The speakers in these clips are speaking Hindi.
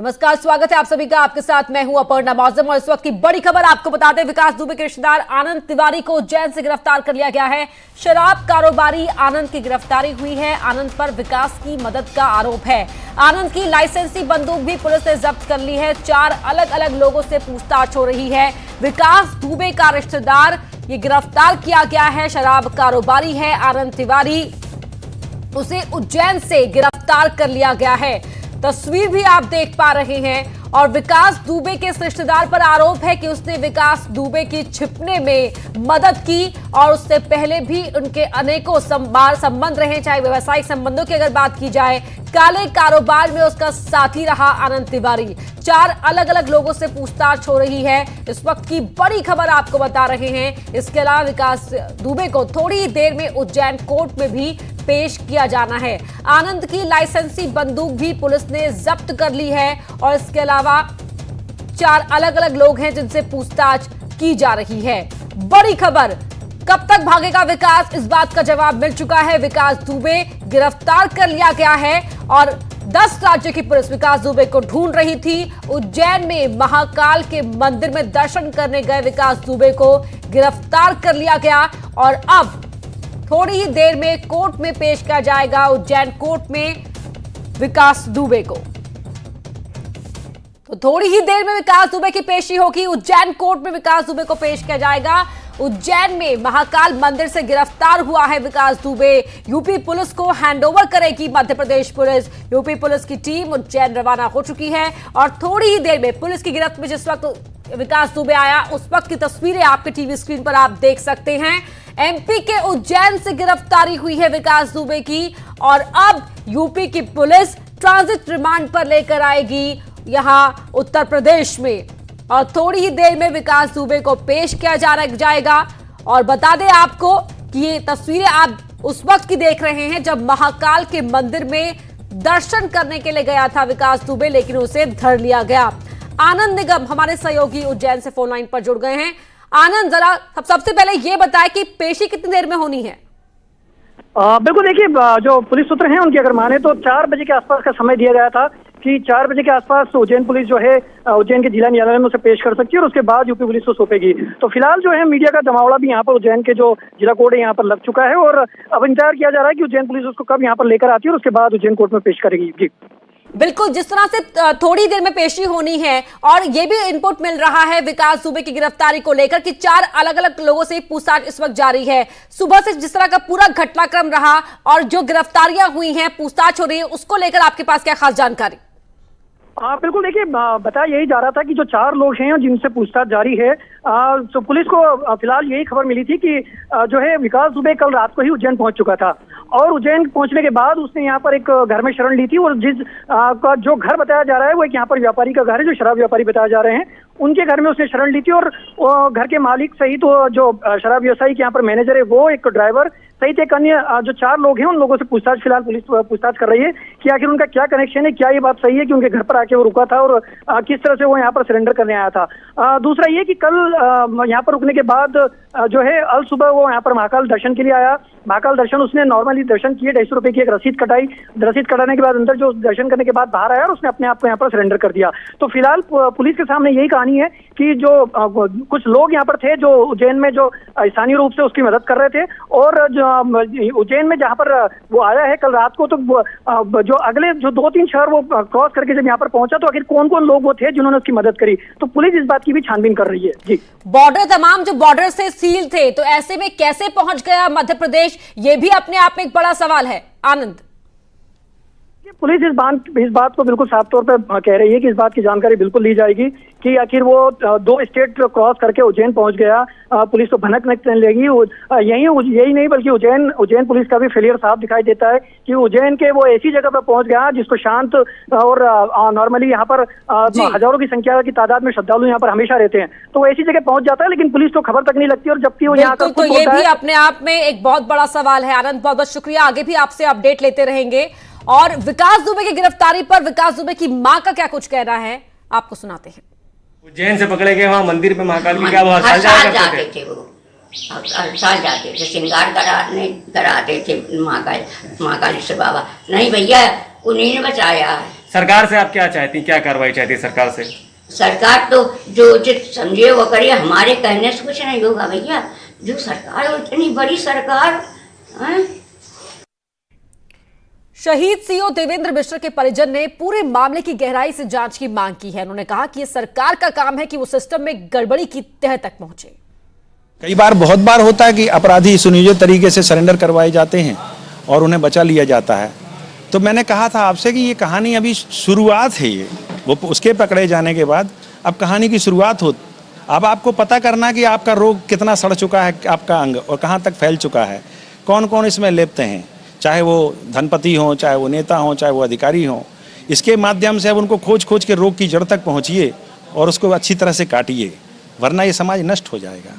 नमस्कार, स्वागत है आप सभी का। आपके साथ मैं हूं अपर्णा मौजम और इस वक्त की बड़ी खबर आपको बताते हैं। विकास दुबे के रिश्तेदार आनंद तिवारी को उज्जैन से गिरफ्तार कर लिया गया है। शराब कारोबारी आनंद की गिरफ्तारी हुई है। आनंद पर विकास की मदद का आरोप है। आनंद की लाइसेंसी बंदूक भी पुलिस ने जब्त कर ली है। 4 अलग अलग लोगों से पूछताछ हो रही है। विकास दुबे का रिश्तेदार ये गिरफ्तार किया गया है। शराब कारोबारी है आनंद तिवारी, उसे उज्जैन से गिरफ्तार कर लिया गया है। तस्वीर भी आप देख पा रहे हैं। और विकास दुबे के रिश्तेदार पर आरोप है कि उसने विकास दुबे की छिपने में मदद की और उससे पहले भी उनके अनेकों संबंध रहे, चाहे व्यवसायिक संबंधों की अगर बात की जाए। काले कारोबार में उसका साथी रहा आनंद तिवारी। 4 अलग अलग लोगों से पूछताछ हो रही है। इस वक्त की बड़ी खबर आपको बता रहे हैं। इसके अलावा विकास दुबे को थोड़ी ही देर में उज्जैन कोर्ट में भी पेश किया जाना है। आनंद की लाइसेंसी बंदूक भी पुलिस ने जब्त कर ली है और इसके अलावा 4 अलग अलग लोग हैं जिनसे पूछताछ की जा रही है। बड़ी खबर, कब तक भागेगा विकास, इस बात का जवाब मिल चुका है। विकास दुबे गिरफ्तार कर लिया गया है और 10 राज्य की पुलिस विकास दुबे को ढूंढ रही थी। उज्जैन में महाकाल के मंदिर में दर्शन करने गए विकास दुबे को गिरफ्तार कर लिया गया और अब थोड़ी ही देर में कोर्ट में पेश किया जाएगा, उज्जैन कोर्ट में विकास दुबे को। तो थोड़ी ही देर में विकास दुबे की पेशी होगी। उज्जैन कोर्ट में विकास दुबे को पेश किया जाएगा। उज्जैन में महाकाल मंदिर से गिरफ्तार हुआ है विकास दुबे। यूपी पुलिस को हैंडओवर करेगी Madhya Pradesh police. UP police की टीम उज्जैन रवाना हो चुकी है और थोड़ी ही देर में पुलिस की गिरफ्त में जिस वक्त विकास दुबे आया उस वक्त की तस्वीरें आपके टीवी स्क्रीन पर आप देख सकते हैं। एमपी के उज्जैन से गिरफ्तारी हुई है विकास दुबे की और अब यूपी की पुलिस ट्रांजिट रिमांड पर लेकर आएगी यहां उत्तर प्रदेश में और थोड़ी ही देर में विकास दुबे को पेश किया जाएगा। और बता दें आपको कि ये तस्वीरें आप उस वक्त की देख रहे हैं जब महाकाल के मंदिर में दर्शन करने के लिए गया था विकास दुबे, लेकिन उसे धर लिया गया। आनंद निगम हमारे सहयोगी उज्जैन से फोन लाइन पर जुड़ गए हैं। आनंद, जरा सबसे पहले ये बताएं कि पेशी कितनी देर में होनी है? बिल्कुल, देखिए जो पुलिस सूत्र हैं उनकी अगर माने तो 4 बजे के आसपास का समय दिया गया था कि 4 बजे के आसपास उज्जैन पुलिस जो है उज्जैन के जिला न्यायालय में उसे पेश कर सकती है और उसके बाद यूपी पुलिस को सौंपेगी। तो फिलहाल जो है मीडिया का जमावड़ा भी यहाँ पर उज्जैन के जो जिला कोर्ट है यहाँ पर लग चुका है और अब इंतजार किया जा रहा है कि उज्जैन पुलिस उसको कब यहाँ पर लेकर आती है और उसके बाद उज्जैन कोर्ट में पेश करेगी। जी बिल्कुल, जिस तरह से थोड़ी देर में पेशी होनी है और ये भी इनपुट मिल रहा है विकास दुबे की गिरफ्तारी को लेकर कि 4 अलग अलग लोगों से पूछताछ इस वक्त जारी है। सुबह से जिस तरह का पूरा घटनाक्रम रहा और जो गिरफ्तारियां हुई हैं, पूछताछ हो रही है, उसको लेकर आपके पास क्या खास जानकारी? बिल्कुल, देखिए बताया यही जा रहा था कि जो 4 लोग हैं जिनसे पूछताछ जारी है, तो पुलिस को फिलहाल यही खबर मिली थी कि जो है विकास दुबे कल रात को ही उज्जैन पहुंच चुका था और उज्जैन पहुंचने के बाद उसने यहाँ पर एक घर में शरण ली थी और जिस का जो घर बताया जा रहा है वो एक यहाँ पर व्यापारी का घर है, जो शराब व्यापारी बताया जा रहे हैं, उनके घर में उसने शरण ली थी और घर के मालिक सहित तो जो शराब व्यवसायी के यहाँ पर मैनेजर है वो, एक ड्राइवर सहित एक अन्य जो 4 लोग हैं उन लोगों से पूछताछ फिलहाल पुलिस पूछताछ कर रही है कि आखिर उनका क्या कनेक्शन है, क्या ये बात सही है कि उनके घर पर आके वो रुका था और किस तरह से वो यहाँ पर सरेंडर करने आया था। दूसरा ये कि कल यहाँ पर रुकने के बाद जो है अल सुबह वो यहाँ पर महाकाल दर्शन के लिए आया। महाकाल दर्शन उसने नॉर्मली दर्शन किए, 250 रुपए की एक रसीद कटाई। रसीद कटाने के बाद अंदर जो दर्शन करने के बाद बाहर आया और उसने अपने आप को यहाँ पर सरेंडर कर दिया। तो फिलहाल पुलिस के सामने यही कहानी है कि जो कुछ लोग यहाँ पर थे जो उज्जैन में जो स्थानीय रूप से उसकी मदद कर रहे थे और जो उज्जैन में जहाँ पर वो आया है कल रात को, तो जो अगले जो 2-3 शहर वो क्रॉस करके जब यहाँ पर पहुंचा तो आखिर कौन कौन लोग वो थे जिन्होंने उसकी मदद करी, तो पुलिस इस बात की भी छानबीन कर रही है। जी, बॉर्डर तमाम जो बॉर्डर से सील थे, तो ऐसे में कैसे पहुंच गया मध्य प्रदेश, ये भी अपने आप में एक बड़ा सवाल है। आनंद, पुलिस इस बात को बिल्कुल साफ तौर पर कह रही है कि इस बात की जानकारी बिल्कुल ली जाएगी कि आखिर वो 2 स्टेट क्रॉस करके उज्जैन पहुंच गया। पुलिस को भनक नहीं लेगी। यही नहीं बल्कि उज्जैन पुलिस का भी फेलियर साफ दिखाई देता है कि उज्जैन के वो ऐसी जगह पर पहुंच गया जिसको शांत और नॉर्मली यहाँ पर हजारों की संख्या की तादाद में श्रद्धालु यहाँ पर हमेशा रहते हैं, तो वो ऐसी जगह पहुंच जाता है लेकिन पुलिस को खबर तक नहीं लगती और जबकि वो यहाँ तो ये भी अपने आप में एक बहुत बड़ा सवाल है। आनंद, बहुत बहुत शुक्रिया, आगे भी आपसे अपडेट लेते रहेंगे। और विकास दुबे की गिरफ्तारी पर विकास दुबे की मां का क्या कुछ कहना है, आपको सुनाते हैं। उज्जैन से पकड़े गए वहाँ मंदिर पे महाकाल की क्या वो हर साल जाते थे? वो हर साल जाते थे, श्रृंगार कराते थे महाकालेश्वर बाबा। नहीं भैया, उन्हीं ने बचाया है। सरकार से आप क्या चाहती हैं, क्या कार्रवाई चाहती है सरकार से? सरकार तो जो उचित समझे वो करिए, हमारे कहने से कुछ नहीं होगा भैया। जो सरकार है इतनी बड़ी सरकार है। शहीद सीओ देवेंद्र मिश्र के परिजन ने पूरे मामले की गहराई से जांच की मांग की है। उन्होंने कहा कि यह सरकार का काम है कि वो सिस्टम में गड़बड़ी की तह तक पहुंचे। कई बार, बहुत बार होता है कि अपराधी सुनियोजित तरीके से सरेंडर करवाए जाते हैं और उन्हें बचा लिया जाता है। तो मैंने कहा था आपसे कि ये कहानी अभी शुरुआत है, ये वो उसके पकड़े जाने के बाद अब कहानी की शुरुआत हो। अब आपको पता करना कि आपका रोग कितना सड़ चुका है, आपका अंग, और कहाँ तक फैल चुका है, कौन कौन इसमें लिप्त हैं, चाहे वो धनपति हों, चाहे वो नेता हों, चाहे वो अधिकारी हों। इसके माध्यम से अब उनको खोज खोज के रोग की जड़ तक पहुँचिए और उसको अच्छी तरह से काटिए, वरना ये समाज नष्ट हो जाएगा।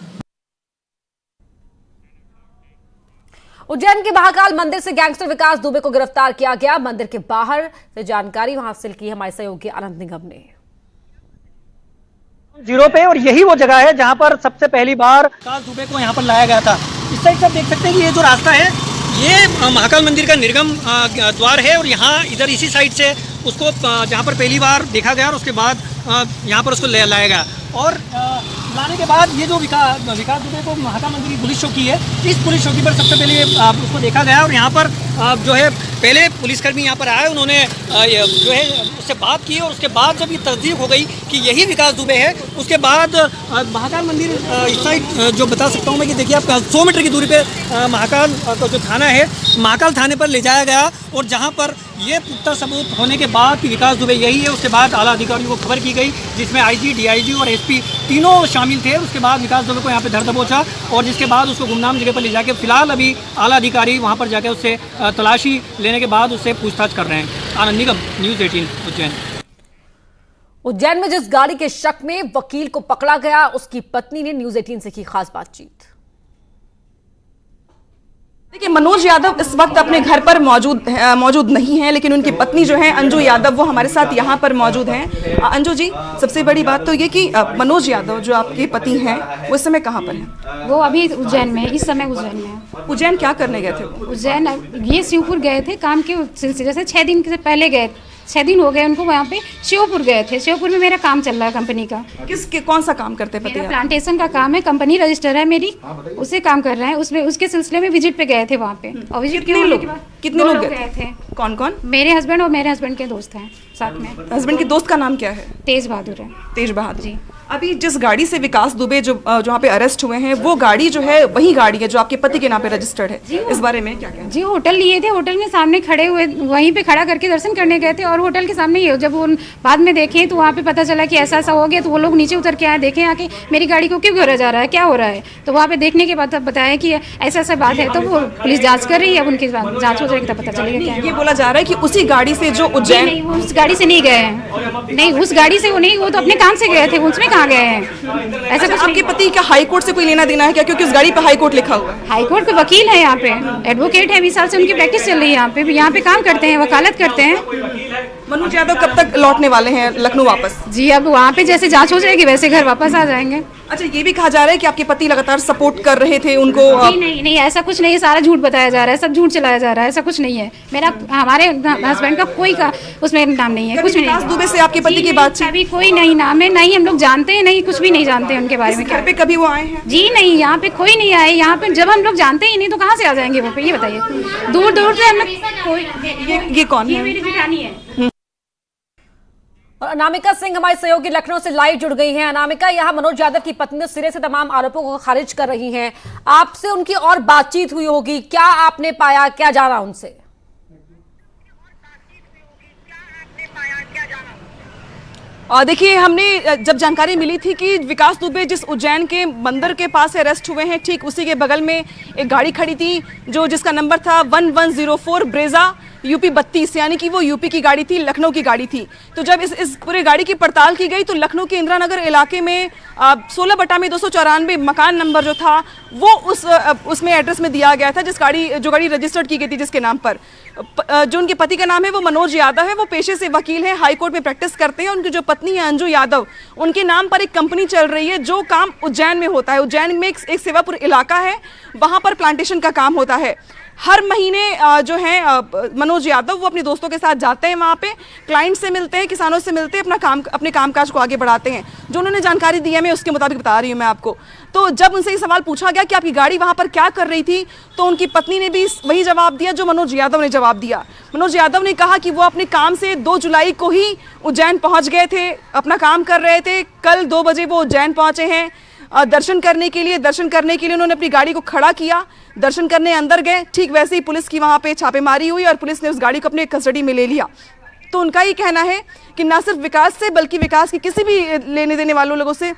उज्जैन के महाकाल मंदिर से गैंगस्टर विकास दुबे को गिरफ्तार किया गया। मंदिर के बाहर से जानकारी हासिल की हमारे सहयोगी आनंद निगम ने। जीरो पे, और यही वो जगह है जहां पर सबसे पहली बार विकास दुबे को यहां पर लाया गया था। इस साइड से आप देख सकते हैं कि ये जो रास्ता है ये महाकाल मंदिर का निर्गम द्वार है, और यहाँ इधर इसी साइड से उसको जहाँ पर पहली बार देखा गया और उसके बाद यहाँ पर उसको लाया गया। और लाने के बाद ये जो विकास दुबे को महाकाल मंदिर की पुलिस चौकी है, इस पुलिस चौकी पर सबसे पहले उसको देखा गया। और यहाँ पर जो है पहले पुलिसकर्मी यहाँ पर आए, उन्होंने जो है उससे बात की, और उसके बाद जब ये तस्दीक हो गई कि यही विकास दुबे है, उसके बाद महाकाल मंदिर इस साइड जो बता सकता हूँ मैं कि देखिए आप 100 मीटर की दूरी पे महाकाल का जो थाना है, महाकाल थाने पर ले जाया गया। और जहाँ पर ये पुख्ता सबूत होने के बाद कि विकास दुबे यही है, उसके बाद आला अधिकारियों को खबर की गई, जिसमें आईजी, डीआईजी और एसपी तीनों शामिल थे। उसके बाद विकास दुबे को यहाँ पे धर दबोचा, और जिसके बाद उसको गुमनाम जगह पर ले जाके फिलहाल अभी आला अधिकारी वहाँ पर जाके उससे तलाशी लेने के बाद उससे पूछताछ कर रहे हैं। आनंद निगम, न्यूज़ 18 उज्जैन। उज्जैन में जिस गाड़ी के शक में वकील को पकड़ा गया, उसकी पत्नी ने न्यूज़ 18 से की खास बातचीत। देखिए, मनोज यादव इस वक्त अपने घर पर मौजूद नहीं है, लेकिन उनकी पत्नी जो है अंजू यादव, वो हमारे साथ यहाँ पर मौजूद हैं। अंजू जी, सबसे बड़ी बात तो ये कि मनोज यादव जो आपके पति हैं वो इस समय कहाँ पर हैं? वो अभी उज्जैन में, इस समय उज्जैन में। उज्जैन क्या करने गए थे? उज्जैन ये शिवपुर गए थे काम के सिलसिले से। 6 दिन से पहले गए, 6 दिन हो गए उनको। वहाँ पे शिवपुर गए थे। शिवपुर में मेरा काम चल रहा है कंपनी का। कौन सा काम करते हैं पति? मेरा प्लांटेशन का काम है, कंपनी रजिस्टर है मेरी, उससे काम कर रहे हैं। उसमें उसके सिलसिले में विजिट पे गए थे वहाँ पे। और विजिट कितने लोग गए थे? कौन कौन? मेरे हस्बैंड और मेरे हस्बैंड के दोस्त हैं साथ में। हस्बैंड के दोस्त का नाम क्या है? तेज बहादुर है। तेज बहादुर जी। अभी जिस गाड़ी से विकास दुबे जो जहाँ पे अरेस्ट हुए हैं, वो गाड़ी जो है वही गाड़ी है जो आपके पति के नाम पे रजिस्टर्ड है। इस बारे में क्या कहना? जी, होटल लिए थे, होटल में सामने खड़े हुए, वहीं पे खड़ा करके दर्शन करने गए थे। और होटल के सामने ही जब वो बाद में देखे तो वहाँ पे पता चला कि ऐसा ऐसा हो गया। तो वो लोग नीचे उतर के आए, देखे आके मेरी गाड़ी को क्यों घेरा जा रहा है, क्या हो रहा है। तो वहाँ पे देखने के बाद बताया कि ऐसा ऐसा बात है। तो वो पुलिस जाँच कर रही है, अब उनकी जाँच हो जाएगी तब पता चलेगा क्या है। ये बोला जा रहा है कि उसी गाड़ी से जो उज्जैन, नहीं, वो उस गाड़ी से नहीं गए हैं। नहीं, उस गाड़ी से वो नहीं, वो तो अपने काम से गए थे, उसमें कहाँ गए हैं। ऐसा कुछ। आपके पति का हाई कोर्ट से कोई लेना देना है क्या? क्योंकि उस गाड़ी पे हाई कोर्ट लिखा हुआ है। हाई कोर्ट के वकील है यहाँ पे, एडवोकेट है, 20 साल से उनकी प्रैक्टिस चल रही है यहाँ पे काम करते हैं, वकालत करते हैं। मनोज यादव कब तक लौटने वाले हैं लखनऊ वापस? जी, अब वहाँ पे जैसे जांच हो जाएगी वैसे घर वापस आ जाएंगे। अच्छा, ये भी कहा जा रहा है कि आपके पति लगातार सपोर्ट कर रहे थे उनको। नहीं, ऐसा कुछ नहीं है, सारा झूठ बताया जा रहा है, सब झूठ चलाया जा रहा है, ऐसा कुछ नहीं है। हमारे हस्बैंड का कोई उसमें नाम नहीं है, कुछ नहीं। विकास दुबे से आपके पति की बात? अभी कोई नहीं नाम है, नहीं हम लोग जानते हैं, नहीं कुछ भी नहीं जानते उनके बारे में। घर पे कभी वो आए हैं? जी नहीं, यहाँ पे कोई नहीं आए। यहाँ पे जब हम लोग जानते ही नहीं तो कहाँ से आ जाएंगे वो पे, ये बताइए। दूर दूर से हम लोग। ये कौन है? मेरी जेठानी है। और अनामिका सिंह हमारे सहयोगी लखनऊ से लाइव जुड़ गई हैं। अनामिका, यहाँ मनोज यादव की पत्नी सिरे से तमाम आरोपों को खारिज कर रही हैं। आपसे उनकी और बातचीत हुई होगी, क्या आपने पाया, क्या जाना उनसे? देखिए, हमने जब जानकारी मिली थी कि विकास दुबे जिस उज्जैन के मंदिर के पास अरेस्ट हुए हैं, ठीक उसी के बगल में एक गाड़ी खड़ी थी जिसका नंबर था 1104 ब्रेजा यूपी 32, यानी कि वो यूपी की गाड़ी थी, लखनऊ की गाड़ी थी। तो जब इस पूरे गाड़ी की पड़ताल की गई तो लखनऊ के इंदिरा नगर इलाके में 16/294 मकान नंबर जो था वो उसमें एड्रेस में दिया गया था, जो गाड़ी रजिस्टर्ड की गई थी, जिसके नाम पर जो उनके पति का नाम है वो मनोज यादव है। वो पेशे से वकील हैं, हाई कोर्ट में प्रैक्टिस करते हैं। उनकी जो पत्नी है अंजू यादव, उनके नाम पर एक कंपनी चल रही है जो काम उज्जैन में होता है। उज्जैन में एक सेवापुर इलाका है, वहाँ पर प्लांटेशन का काम होता है। हर महीने जो है मनोज यादव वो अपने दोस्तों के साथ जाते हैं, वहाँ पे क्लाइंट से मिलते हैं, किसानों से मिलते हैं, अपने कामकाज को आगे बढ़ाते हैं। जो उन्होंने जानकारी दी है मैं उसके मुताबिक बता रही हूँ मैं आपको। तो जब उनसे ये सवाल पूछा गया कि आपकी गाड़ी वहाँ पर क्या कर रही थी, तो उनकी पत्नी ने भी वही जवाब दिया जो मनोज यादव ने जवाब दिया। मनोज यादव ने कहा कि वो अपने काम से 2 जुलाई को ही उज्जैन पहुँच गए थे, अपना काम कर रहे थे। कल 2 बजे वो उज्जैन पहुँचे हैं दर्शन करने के लिए। दर्शन करने के लिए उन्होंने अपनी गाड़ी को खड़ा किया, दर्शन करने अंदर गए। ठीक वैसे ही पुलिस की वहाँ पे छापेमारी हुई और पुलिस ने उस गाड़ी को अपने कस्टडी में ले लिया। तो उनका ये कहना है कि न सिर्फ विकास से बल्कि विकास की किसी भी लेने देने वालों लोगों से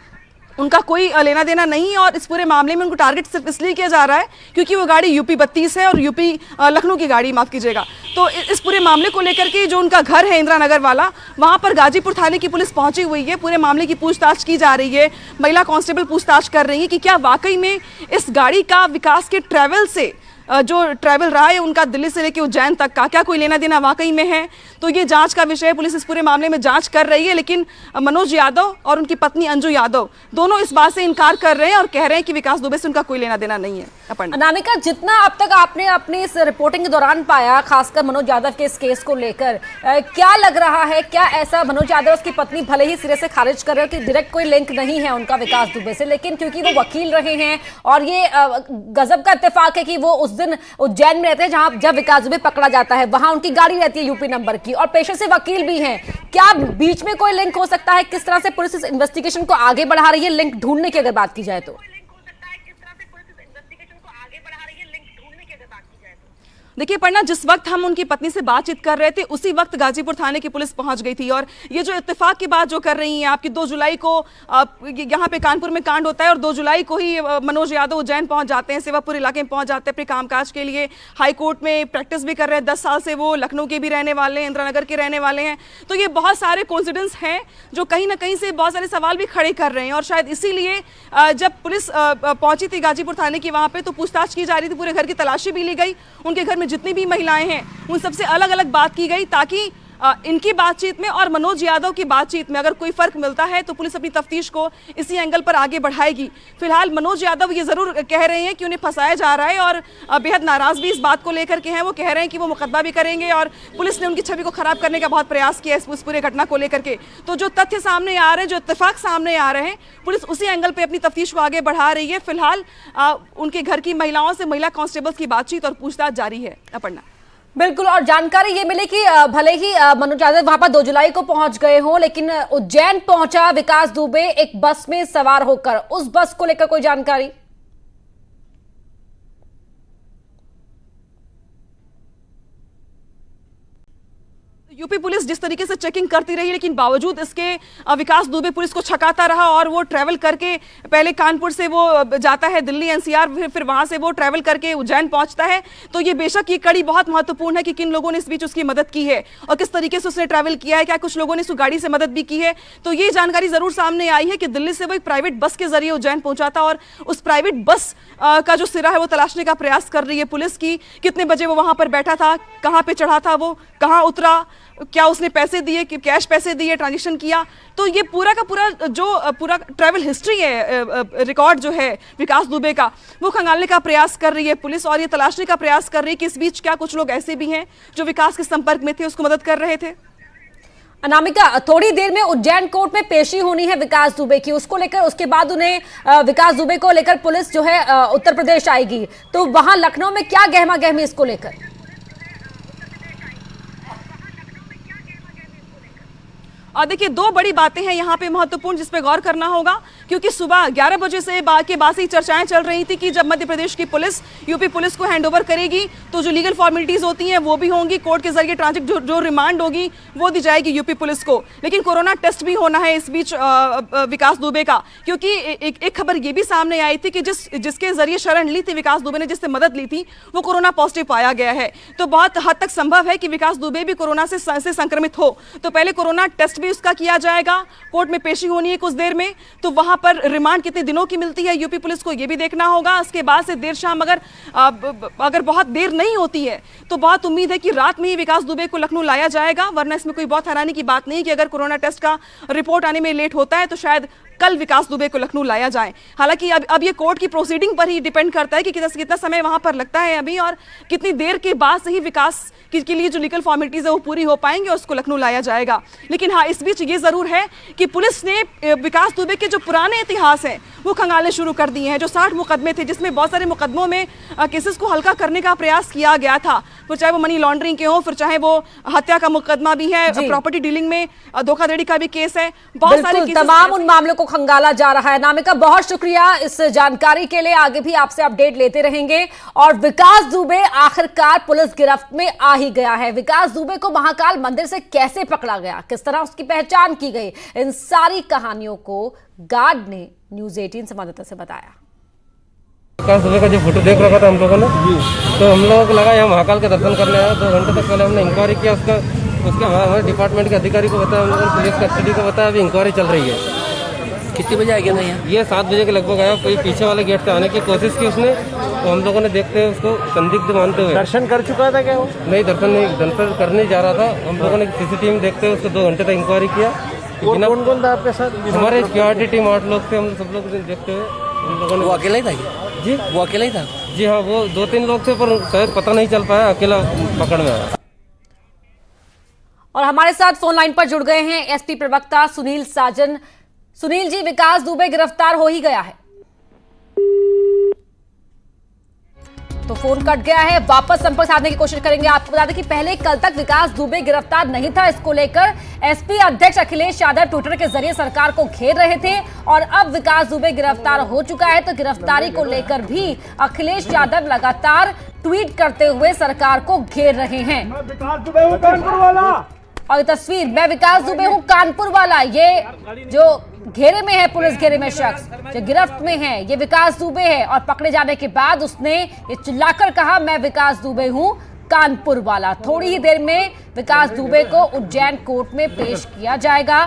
उनका कोई लेना देना नहीं है, और इस पूरे मामले में उनको टारगेट सिर्फ इसलिए किया जा रहा है क्योंकि वो गाड़ी यूपी 32 है और यूपी लखनऊ की गाड़ी, माफ़ कीजिएगा। तो इस पूरे मामले को लेकर के जो उनका घर है इंदिरा नगर वाला, वहाँ पर गाजीपुर थाने की पुलिस पहुंची हुई है। पूरे मामले की पूछताछ की जा रही है। महिला कांस्टेबल पूछताछ कर रही है कि क्या वाकई में इस गाड़ी का विकास के ट्रैवल से जो ट्रैवल रहा है उनका दिल्ली से लेकर उज्जैन तक का क्या कोई लेना देना वाकई में है। तो ये जांच का विषय है, पुलिस इस पूरे मामले में जांच कर रही है। लेकिन मनोज यादव और उनकी पत्नी अंजू यादव दोनों इस बात से इनकार कर रहे हैं और कह रहे हैं कि विकास दुबे से उनका कोई लेना देना नहीं है। अनामिका, जितना अब तक आपने अपनी इस रिपोर्टिंग के दौरान पाया, खासकर मनोज यादव के इस केस को लेकर, क्या लग रहा है, क्या ऐसा मनोज यादव उसकी पत्नी भले ही सिरे से खारिज कर रहे हो कि डायरेक्ट कोई लिंक नहीं है उनका विकास दुबे से, लेकिन क्योंकि वो वकील रहे हैं और ये गजब का इत्तेफाक है कि वो उस दिन उज्जैन में रहते हैं जहां जब विकास दुबे पकड़ा जाता है, वहां उनकी गाड़ी रहती है यूपी नंबर की, और पेशे से वकील भी हैं। क्या बीच में कोई लिंक हो सकता है? किस तरह से पुलिस इस इन्वेस्टिगेशन को आगे बढ़ा रही है लिंक ढूंढने की अगर बात की जाए तो? देखिए पर्णा, जिस वक्त हम उनकी पत्नी से बातचीत कर रहे थे उसी वक्त गाजीपुर थाने की पुलिस पहुंच गई थी। और ये जो इत्तेफाक की बात जो कर रही हैं आपकी, 2 जुलाई को यहाँ पे कानपुर में कांड होता है और 2 जुलाई को ही मनोज यादव उज्जैन पहुंच जाते हैं, सेवापुर इलाके में पहुंच जाते हैं अपने कामकाज के लिए। हाई कोर्ट में प्रैक्टिस भी कर रहे हैं, 10 साल से वो लखनऊ के भी रहने वाले हैं, इंदिरा नगर के रहने वाले हैं। तो ये बहुत सारे कोइंसिडेंस हैं जो कहीं ना कहीं से बहुत सारे सवाल भी खड़े कर रहे हैं। और शायद इसीलिए जब पुलिस पहुंची थी गाजीपुर थाने की, वहाँ पे तो पूछताछ की जा रही थी, पूरे घर की तलाशी भी ली गई, उनके घर में जितनी भी महिलाएं हैं उन सबसे अलग अलग बात की गई ताकि इनकी बातचीत में और मनोज यादव की बातचीत में अगर कोई फर्क मिलता है तो पुलिस अपनी तफ्तीश को इसी एंगल पर आगे बढ़ाएगी। फिलहाल मनोज यादव ये जरूर कह रहे हैं कि उन्हें फंसाया जा रहा है और बेहद नाराज भी इस बात को लेकर के हैं। वो कह रहे हैं कि वो मुकदमा भी करेंगे और पुलिस ने उनकी छवि को खराब करने का बहुत प्रयास किया इस पूरे घटना को लेकर के। तो जो तथ्य सामने आ रहे हैं, जो इत्तेफाक सामने आ रहे हैं, पुलिस उसी एंगल पर अपनी तफ्तीश को आगे बढ़ा रही है। फिलहाल उनके घर की महिलाओं से महिला कांस्टेबल्स की बातचीत और पूछताछ जारी है। अपर्णा, बिल्कुल, और जानकारी ये मिली कि भले ही मनोज यादव वहां पर 2 जुलाई को पहुंच गए हों, लेकिन उज्जैन पहुंचा विकास दुबे एक बस में सवार होकर। उस बस को लेकर कोई जानकारी? यूपी पुलिस जिस तरीके से चेकिंग करती रही, लेकिन बावजूद इसके विकास दुबे पुलिस को छकाता रहा और वो ट्रैवल करके पहले कानपुर से वो जाता है दिल्ली एनसीआर, फिर वहां से वो ट्रैवल करके उज्जैन पहुंचता है। तो ये बेशक ये कड़ी बहुत महत्वपूर्ण है कि किन लोगों ने इस बीच उसकी मदद की है और किस तरीके से उसने ट्रैवल किया है, क्या कुछ लोगों ने उस गाड़ी से मदद भी की है। तो ये जानकारी जरूर सामने आई है कि दिल्ली से वो एक प्राइवेट बस के जरिए उज्जैन पहुंचा था और उस प्राइवेट बस का जो सिरा है वो तलाशने का प्रयास कर रही है पुलिस की। कितने बजे वो वहां पर बैठा था, कहाँ पे चढ़ा था, वो कहाँ उतरा, क्या उसने पैसे दिए, कि कैश पैसे दिए, ट्रांजैक्शन किया। तो ये पूरा का पूरा जो पूरा ट्रैवल हिस्ट्री है, रिकॉर्ड जो है विकास दुबे का, वो खंगालने का प्रयास कर रही है पुलिस और ये तलाशने का प्रयास कर रही है कि इस बीच क्या कुछ लोग ऐसे भी हैं जो विकास के संपर्क में थे, उसको मदद कर रहे थे। अनामिका, थोड़ी देर में उज्जैन कोर्ट में पेशी होनी है विकास दुबे की, उसको लेकर उसके बाद उन्हें विकास दुबे को लेकर पुलिस जो है उत्तर प्रदेश आएगी। तो वहां लखनऊ में क्या गहमा गहमी इसको लेकर? और देखिए 2 बड़ी बातें हैं यहाँ पे महत्वपूर्ण जिस पे गौर करना होगा, क्योंकि सुबह 11 बजे से के बाद से चर्चाएं चल रही थी कि जब मध्य प्रदेश की पुलिस यूपी पुलिस को हैंडओवर करेगी तो जो लीगल फॉर्मेलिटीज होती हैं वो भी होंगी, कोर्ट के जरिए ट्रांजिट जो रिमांड होगी वो दी जाएगी यूपी पुलिस को। लेकिन कोरोना टेस्ट भी होना है इस बीच विकास दुबे का, क्योंकि एक खबर ये भी सामने आई थी कि जिसके जरिए शरण ली थी विकास दुबे ने, जिससे मदद ली थी, वो कोरोना पॉजिटिव पाया गया है। तो बहुत हद तक संभव है कि विकास दुबे भी कोरोना से संक्रमित हो। तो पहले कोरोना टेस्ट भी उसका किया जाएगा, कोर्ट में पेशी होनी है कुछ देर में, तो वहां पर रिमांड कितने दिनों की मिलती है यूपी पुलिस को ये भी देखना होगा। उसके बाद से देर शाम अगर बहुत देर नहीं होती है तो बहुत उम्मीद है कि रात में ही विकास दुबे को लखनऊ लाया जाएगा, वरना इसमें कोई बहुत हैरानी की बात नहीं कि अगर कोरोना टेस्ट का रिपोर्ट आने में लेट होता है तो शायद कल विकास दुबे को लखनऊ लाया जाए। हालांकि अब ये कोर्ट की प्रोसीडिंग पर ही डिपेंड करता है कि कितना समय वहां पर लगता है अभी, और कितनी देर के बाद से ही विकास के लिए जो लीगल फॉर्मेलिटीज है वो पूरी हो पाएंगे और उसको लखनऊ लाया जाएगा। लेकिन हाँ, इस बीच ये जरूर है कि पुलिस ने विकास दुबे के जो पुराने इतिहास है वो खंगालने शुरू कर दिए हैं। जो 60 मुकदमे थे, जिसमें बहुत सारे मुकदमों में केसेस को हल्का करने का प्रयास किया गया था, फिर चाहे वो मनी लॉन्ड्रिंग के हो, फिर चाहे वो हत्या का मुकदमा भी है, प्रॉपर्टी डीलिंग में धोखाधड़ी का भी केस है, बहुत सारे तमाम उन मामलों को खंगाला जा रहा है। नामिका, बहुत शुक्रिया इस जानकारी के लिए, आगे भी आपसे अपडेट लेते रहेंगे। और विकास दुबे आखिरकार पुलिस गिरफ्त में आ ही गया है। विकास दुबे को महाकाल मंदिर से कैसे पकड़ा गया, किस तरह उसकी पहचान की गई, इन सारी कहानियों को गार्ड ने न्यूज़ 18 संवाददाता से बताया। विकास दुबे का जो फोटो देख रखा था हम लोगों ने, तो हम लोगों को लगा यहाँ महाकाल के दर्शन करने आया। 2 घंटे तक पहले हमने इंक्वायरी किया, उसके हमारे डिपार्टमेंट के अधिकारी को बताया, हम लोगों ने पुलिस कस्टडी को बताया, अभी इंक्वायरी चल रही है। कितने बजे आ गया था यहाँ? ये 7 बजे के लगभग आया। कोई पीछे वाले गेट से आने की कोशिश की उसने, तो हम लोगों ने देखते हुए उसको संदिग्ध मानते हुए। दर्शन कर चुका था क्या वो? नहीं, दर्शन करने जा रहा था। हम लोगों ने सीसीटीवी में देखते हुए उसको 2 घंटे तक इंक्वायरी किया। कौन कौन था आपके साथ? हमारे सिक्योरिटी टीम 8 लोग थे, हम सब लोग देखते हुए हम लोगों ने। वो अकेला ही था जी? वो अकेला ही था जी हाँ, वो 2-3 लोग थे, पर शायद पता नहीं चल पाया, अकेला पकड़ में आया। और हमारे साथ फोन लाइन पर जुड़ गए हैं एसपी प्रवक्ता सुनील साजन। सुनील जी, विकास दुबे गिरफ्तार हो ही गया है, तो फोन कट गया है, वापस संपर्क साधने की कोशिश करेंगे। आपको बता दें कि पहले कल तक विकास दुबे गिरफ्तार नहीं था। इसको लेकर एसपी अध्यक्ष अखिलेश यादव ट्विटर के जरिए सरकार को घेर रहे थे, और अब विकास दुबे गिरफ्तार हो चुका है, तो गिरफ्तारी को लेकर भी अखिलेश यादव लगातार ट्वीट करते हुए सरकार को घेर रहे हैं। विकास दुबे हूं कानपुर वाला, और तस्वीर, मैं विकास दुबे हूं कानपुर वाला, ये जो घेरे में है, पुलिस घेरे में शख्स जो गिरफ्त में है, ये विकास दुबे है। और पकड़े जाने के बाद उसने ये चिल्लाकर कहा, मैं विकास दुबे हूं कानपुर वाला। थोड़ी ही देर में विकास दुबे को उज्जैन कोर्ट में पेश किया जाएगा।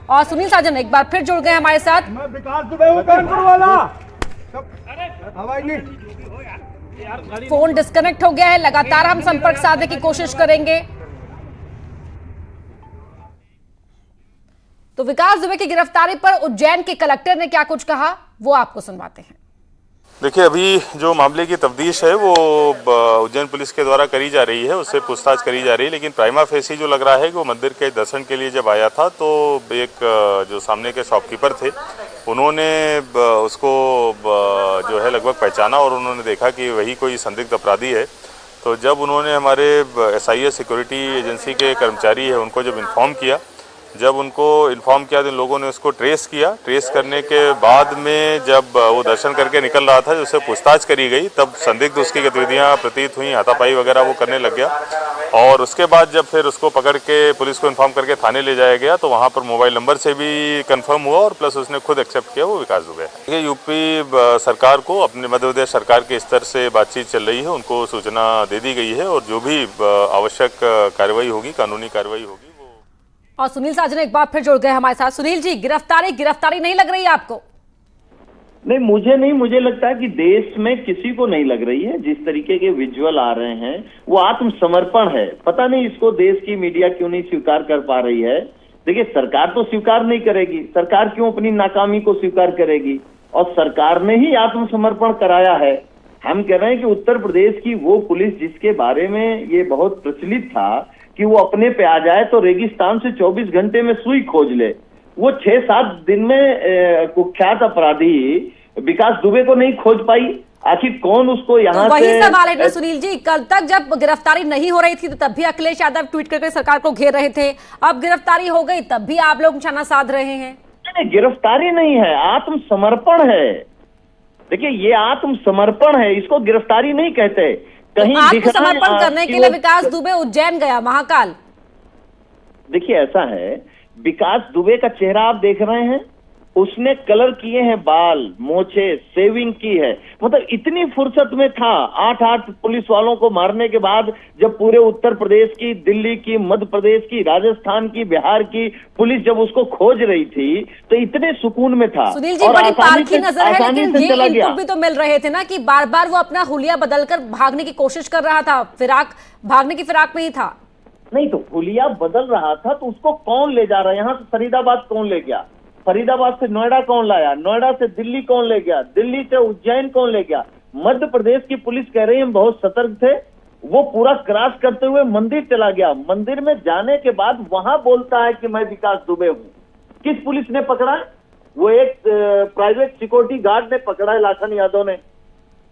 और सुनील साजन एक बार फिर जुड़ गए हमारे साथ। मैं विकास दुबे हूं कानपुर वाला। फोन डिस्कनेक्ट हो गया है, लगातार हम संपर्क साधने की कोशिश करेंगे। तो विकास दुबे की गिरफ्तारी पर उज्जैन के कलेक्टर ने क्या कुछ कहा, वो आपको सुनवाते हैं। देखिए, अभी जो मामले की तफ्तीश है वो उज्जैन पुलिस के द्वारा करी जा रही है, उससे पूछताछ करी जा रही है। लेकिन प्राइमा फेसी जो लग रहा है कि वो मंदिर के दर्शन के लिए जब आया था, तो एक जो सामने के शॉपकीपर थे, उन्होंने उसको जो है लगभग पहचाना, और उन्होंने देखा कि वही कोई संदिग्ध अपराधी है। तो जब उन्होंने हमारे SIS सिक्योरिटी एजेंसी के कर्मचारी है उनको जब इन्फॉर्म किया, तो इन लोगों ने उसको ट्रेस किया। ट्रेस करने के बाद में जब वो दर्शन करके निकल रहा था, उससे पूछताछ करी गई, तब संदिग्ध उसकी गतिविधियां प्रतीत हुई, हाथापाई वगैरह वो करने लग गया। और उसके बाद जब फिर उसको पकड़ के पुलिस को इन्फॉर्म करके थाने ले जाया गया, तो वहाँ पर मोबाइल नंबर से भी कंफर्म हुआ, और प्लस उसने खुद एक्सेप्ट किया वो विकास दुबे है। ये यूपी सरकार को, अपने मध्य प्रदेश सरकार के स्तर से बातचीत चल रही है, उनको सूचना दे दी गई है, और जो भी आवश्यक कार्रवाई होगी, कानूनी कार्रवाई होगी। और सुनील साजन एक बार फिर जुड़ गए हमारे साथ। सुनील जी, गिरफ्तारी नहीं लग रही है आपको? नहीं, मुझे लगता है कि देश में किसी को नहीं लग रही है। जिस तरीके के विजुअल आ रहे हैं वो आत्मसमर्पण है। पता नहीं इसको देश की मीडिया क्यों नहीं स्वीकार कर पा रही है। देखिए, सरकार तो स्वीकार नहीं करेगी, सरकार क्यों अपनी नाकामी को स्वीकार करेगी, और सरकार ने ही आत्मसमर्पण कराया है। हम कह रहे हैं कि उत्तर प्रदेश की वो पुलिस जिसके बारे में ये बहुत प्रचलित था कि वो अपने पे आ जाए तो रेगिस्तान से 24 घंटे में सुई खोज ले, वो 6-7 दिन में कुख्यात अपराधी विकास दुबे को नहीं खोज पाई। आखिर कौन उसको यहाँ तो वही सवाल है ना सुनील जी, कल तक जब गिरफ्तारी नहीं हो रही थी तो तब भी अखिलेश यादव ट्वीट करके सरकार को घेर रहे थे, अब गिरफ्तारी हो गई तब भी आप लोग निशाना साध रहे हैं। नहीं, गिरफ्तारी नहीं है, आत्मसमर्पण है। देखिए, ये आत्मसमर्पण है, इसको गिरफ्तारी नहीं कहते। कहीं आत्मसमर्पण करने के लिए विकास दुबे उज्जैन गया, महाकाल। देखिए, ऐसा है, विकास दुबे का चेहरा आप देख रहे हैं, उसने कलर किए हैं बाल, मोछे, सेविंग की है, मतलब इतनी फुर्सत में था। 8 पुलिस वालों को मारने के बाद जब पूरे उत्तर प्रदेश की, दिल्ली की, मध्य प्रदेश की, राजस्थान की, बिहार की पुलिस जब उसको खोज रही थी, तो इतने सुकून में था। सुनील जी, बड़ी पारखी नजर है, लेकिन ये इनपुट भी तो मिल रहे थे ना कि बार बार वो अपना हुलिया बदलकर भागने की कोशिश कर रहा था, भागने की फिराक में ही था। नहीं, तो हुलिया बदल रहा था तो उसको कौन ले जा रहा है, यहाँ से फरीदाबाद कौन ले गया, फरीदाबाद से नोएडा कौन लाया, नोएडा से दिल्ली कौन ले गया, दिल्ली से उज्जैन कौन ले गया। मध्य प्रदेश की पुलिस कह रही है हम बहुत सतर्क थे, वो पूरा क्रॉस करते हुए मंदिर चला गया। मंदिर में जाने के बाद वहां बोलता है कि मैं विकास दुबे हूं। किस पुलिस ने पकड़ा है? वो एक प्राइवेट सिक्योरिटी गार्ड ने पकड़ा है, लाखन यादव ने।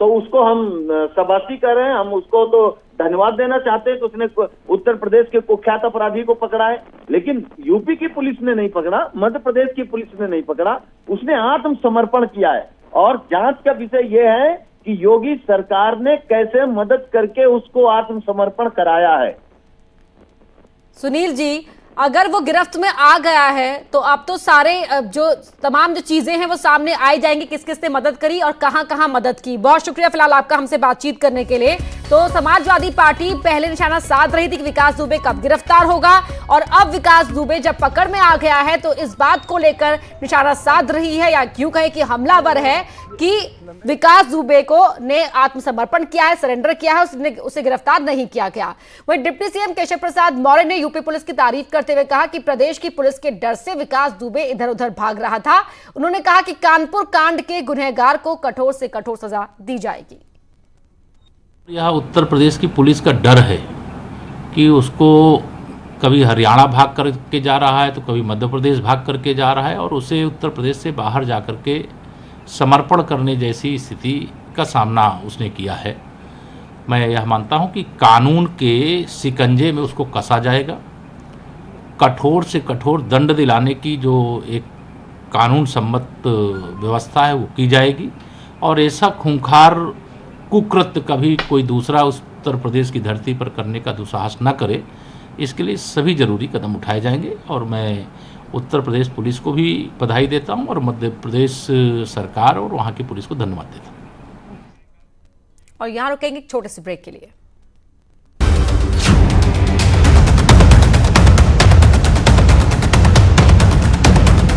तो उसको हम शाबाशी कर रहे हैं, हम उसको तो धन्यवाद देना चाहते हैं कि उसने उत्तर प्रदेश के कुख्यात अपराधी को पकड़ा है। लेकिन यूपी की पुलिस ने नहीं पकड़ा, मध्य प्रदेश की पुलिस ने नहीं पकड़ा, उसने आत्मसमर्पण किया है। और जांच का विषय यह है कि योगी सरकार ने कैसे मदद करके उसको आत्मसमर्पण कराया है। सुनील जी, अगर वो गिरफ्त में आ गया है तो अब तो सारे जो तमाम जो चीजें हैं वो सामने आई जाएंगी, किस किस ने मदद करी और कहां कहां मदद की। बहुत शुक्रिया फिलहाल आपका हमसे बातचीत करने के लिए। तो समाजवादी पार्टी पहले निशाना साध रही थी कि विकास दुबे कब गिरफ्तार होगा, और अब विकास दुबे जब पकड़ में आ गया है तो इस बात को लेकर निशाना साध रही है, या क्यों कहें कि हमलावर है, कि विकास दुबे को ने आत्मसमर्पण किया है, सरेंडर किया है, उसे गिरफ्तार नहीं किया गया। वहीं डिप्टी सीएम केशव प्रसाद मौर्य ने यूपी पुलिस की तारीफ करते हुए कहा कि प्रदेश की पुलिस के डर से विकास दुबे इधर उधर भाग रहा था। उन्होंने कहा कि कानपुर कांड के गुनहगार को कठोर से कठोर सजा दी जाएगी। यह उत्तर प्रदेश की पुलिस का डर है कि उसको कभी हरियाणा भाग करके जा रहा है तो कभी मध्य प्रदेश भाग करके जा रहा है, और उसे उत्तर प्रदेश से बाहर जा करके समर्पण करने जैसी स्थिति का सामना उसने किया है। मैं यह मानता हूं कि कानून के शिकंजे में उसको कसा जाएगा, कठोर से कठोर दंड दिलाने की जो एक कानून सम्मत व्यवस्था है वो की जाएगी, और ऐसा खूंखार कुकृत्य कभी कोई दूसरा उत्तर प्रदेश की धरती पर करने का दुस्साहस न करे, इसके लिए सभी जरूरी कदम उठाए जाएंगे। और मैं उत्तर प्रदेश पुलिस को भी बधाई देता हूं और मध्य प्रदेश सरकार और वहां की पुलिस को धन्यवाद देता हूं। और यहां रुकेंगे एक छोटे से ब्रेक के लिए।